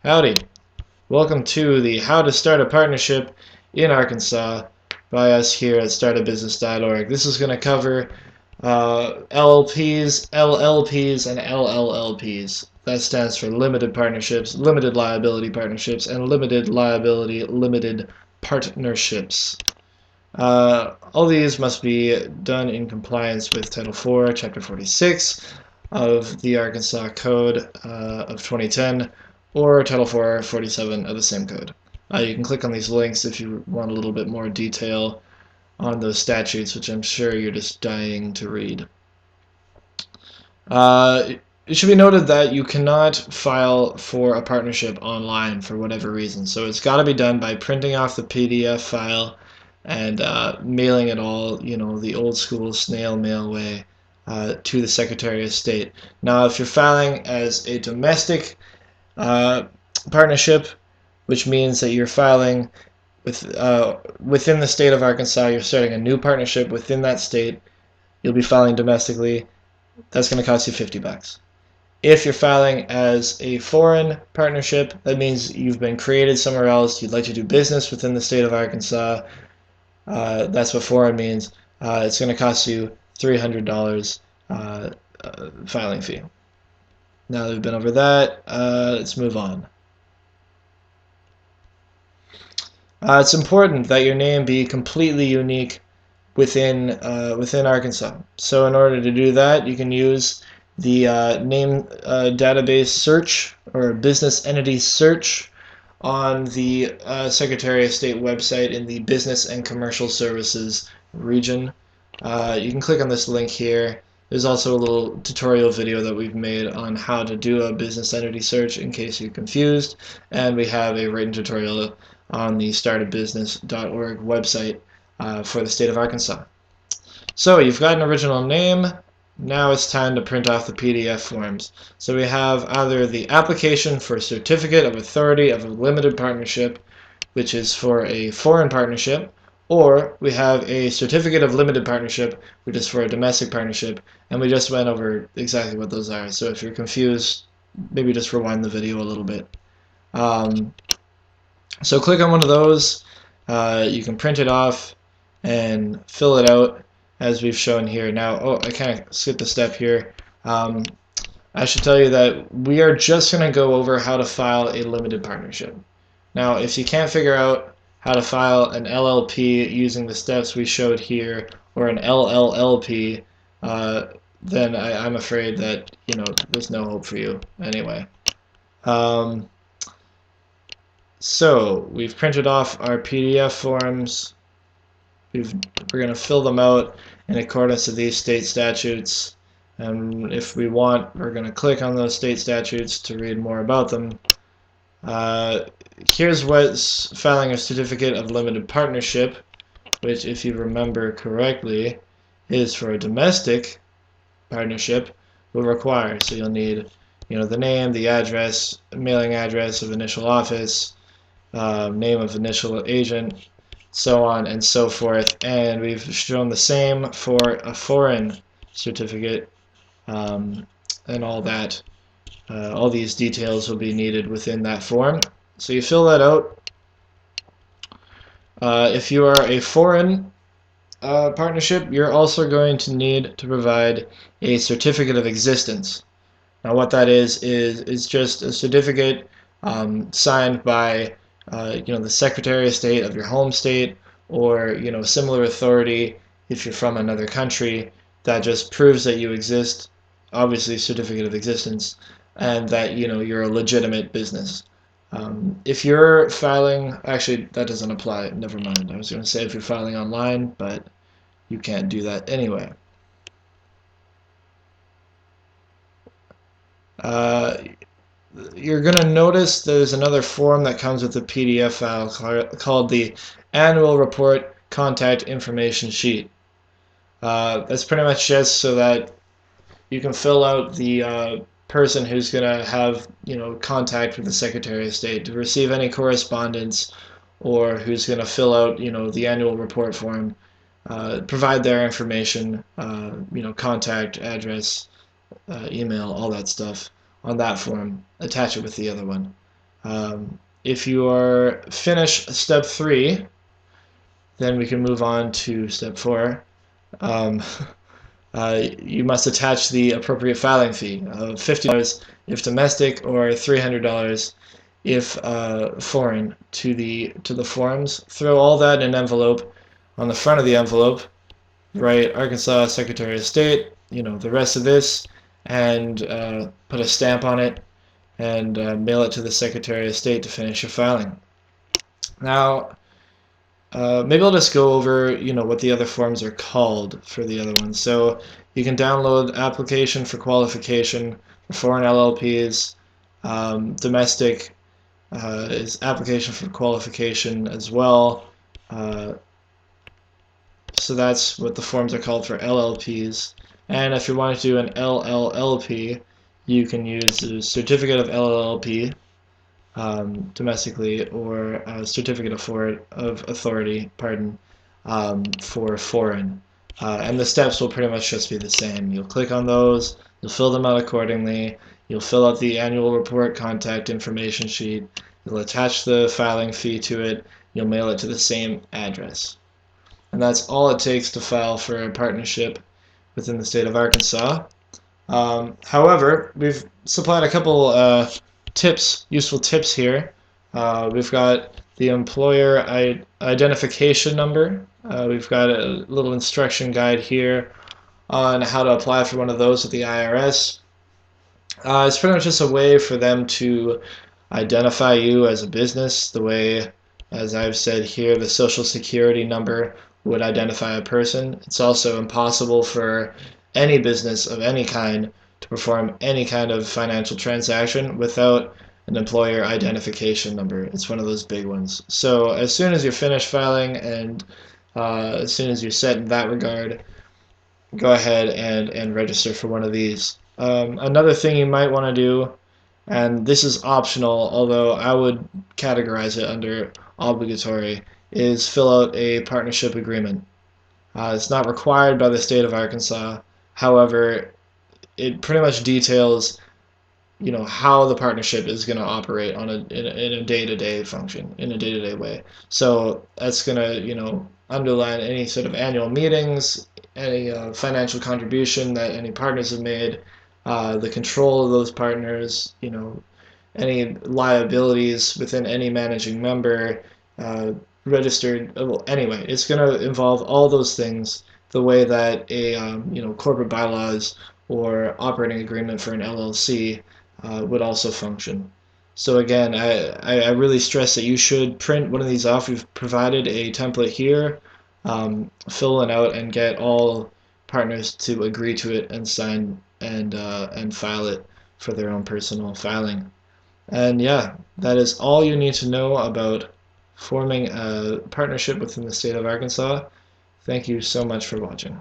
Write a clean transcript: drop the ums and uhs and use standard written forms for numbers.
Howdy. Welcome to the How to Start a Partnership in Arkansas by us here at startabusiness.org. This is going to cover LLPs, LLPs, and LLLPs. That stands for limited partnerships, limited liability partnerships, and limited liability limited partnerships. All these must be done in compliance with Title 4, Chapter 46 of the Arkansas Code of 2010, or Title 447 of the same code. You can click on these links if you want a little bit more detail on those statutes, which I'm sure you're just dying to read. It should be noted that you cannot file for a partnership online for whatever reason, so it's got to be done by printing off the PDF file and mailing it all, the old school snail mail way to the Secretary of State. Now, if you're filing as a domestic partnership, which means that you're filing within the state of Arkansas, you're starting a new partnership within that state, you'll be filing domestically. That's going to cost you $50. If you're filing as a foreign partnership, that means you've been created somewhere else, you'd like to do business within the state of Arkansas. That's what foreign means. It's going to cost you $300 filing fee. Now that we've been over that, let's move on. It's important that your name be completely unique within Arkansas. So in order to do that, you can use the name database search or business entity search on the Secretary of State website in the Business and Commercial Services region. You can click on this link here. There's also a little tutorial video that we've made on how to do a business entity search in case you're confused, and we have a written tutorial on the startabusiness.org website for the state of Arkansas. So you've got an original name. Now it's time to print off the PDF forms. So we have either the application for Certificate of Authority of a Limited Partnership, which is for a foreign partnership, or we have a Certificate of Limited Partnership, which is for a domestic partnership, and we just went over exactly what those are. So if you're confused, maybe just rewind the video a little bit. So click on one of those. You can print it off and fill it out as we've shown here. Now, I kind of skipped a step here. I should tell you that we are just going to go over how to file a limited partnership. Now, if you can't figure out how to file an LLP using the steps we showed here, or an LLLP, then I'm afraid that there's no hope for you anyway. So we've printed off our PDF forms. We're going to fill them out in accordance to these state statutes, and if we want, we're going to click on those state statutes to read more about them. Here's what's filing a Certificate of Limited Partnership, which, if you remember correctly, is for a domestic partnership will require. So you'll need the name, the address, mailing address of initial office, name of initial agent, so on and so forth. And we've shown the same for a foreign certificate, and all that. All these details will be needed within that form. So you fill that out. If you are a foreign partnership, you're also going to need to provide a certificate of existence. Now what that is just a certificate signed by the Secretary of State of your home state, or similar authority if you're from another country, that just proves that you exist, obviously certificate of existence, and that you're a legitimate business. If you're filing, actually that doesn't apply, never mind. I was going to say if you're filing online, but you can't do that anyway. You're going to notice there's another form that comes with the PDF file called the Annual Report Contact Information Sheet. That's pretty much just so that you can fill out the person who's going to have contact with the Secretary of State to receive any correspondence, or who's going to fill out the annual report form, provide their information, contact, address, email, all that stuff on that form, attach it with the other one. If you are finished step 3, then we can move on to step 4. Um, you must attach the appropriate filing fee of $50 if domestic or $300 if foreign to the forms. Throw all that in an envelope. On the front of the envelope, write Arkansas Secretary of State, the rest of this, and put a stamp on it and mail it to the Secretary of State to finish your filing. Now, maybe I'll just go over, what the other forms are called for the other ones. So you can download application for qualification for foreign LLPs. Domestic is application for qualification as well. So that's what the forms are called for LLPs. And if you want to do an LLLP, you can use a certificate of LLLP domestically, or a certificate of authority, for foreign. And the steps will pretty much just be the same. You'll click on those, you'll fill them out accordingly, you'll fill out the annual report contact information sheet, you'll attach the filing fee to it, you'll mail it to the same address. And that's all it takes to file for a partnership within the state of Arkansas. However, we've supplied a couple useful tips here. We've got the employer identification number. We've got a little instruction guide here on how to apply for one of those with the IRS. It's pretty much just a way for them to identify you as a business, the way, as I've said here, the Social Security number would identify a person. It's also impossible for any business of any kind to perform any kind of financial transaction without an employer identification number. It's one of those big ones. So as soon as you're finished filing, and as soon as you're set in that regard, go ahead and register for one of these. Another thing you might want to do, and this is optional, although I would categorize it under obligatory, is fill out a partnership agreement. It's not required by the state of Arkansas. However, it pretty much details, how the partnership is going to operate in a day-to-day function, in a day-to-day way. So that's going to, underline any sort of annual meetings, any financial contribution that any partners have made, the control of those partners, any liabilities within any managing member, registered. Well, anyway, it's going to involve all those things the way that a corporate bylaws or operating agreement for an LLC would also function. So again, I really stress that you should print one of these off. We've provided a template here. Fill it out and get all partners to agree to it and sign and file it for their own personal filing. And yeah, that is all you need to know about forming a partnership within the state of Arkansas. Thank you so much for watching.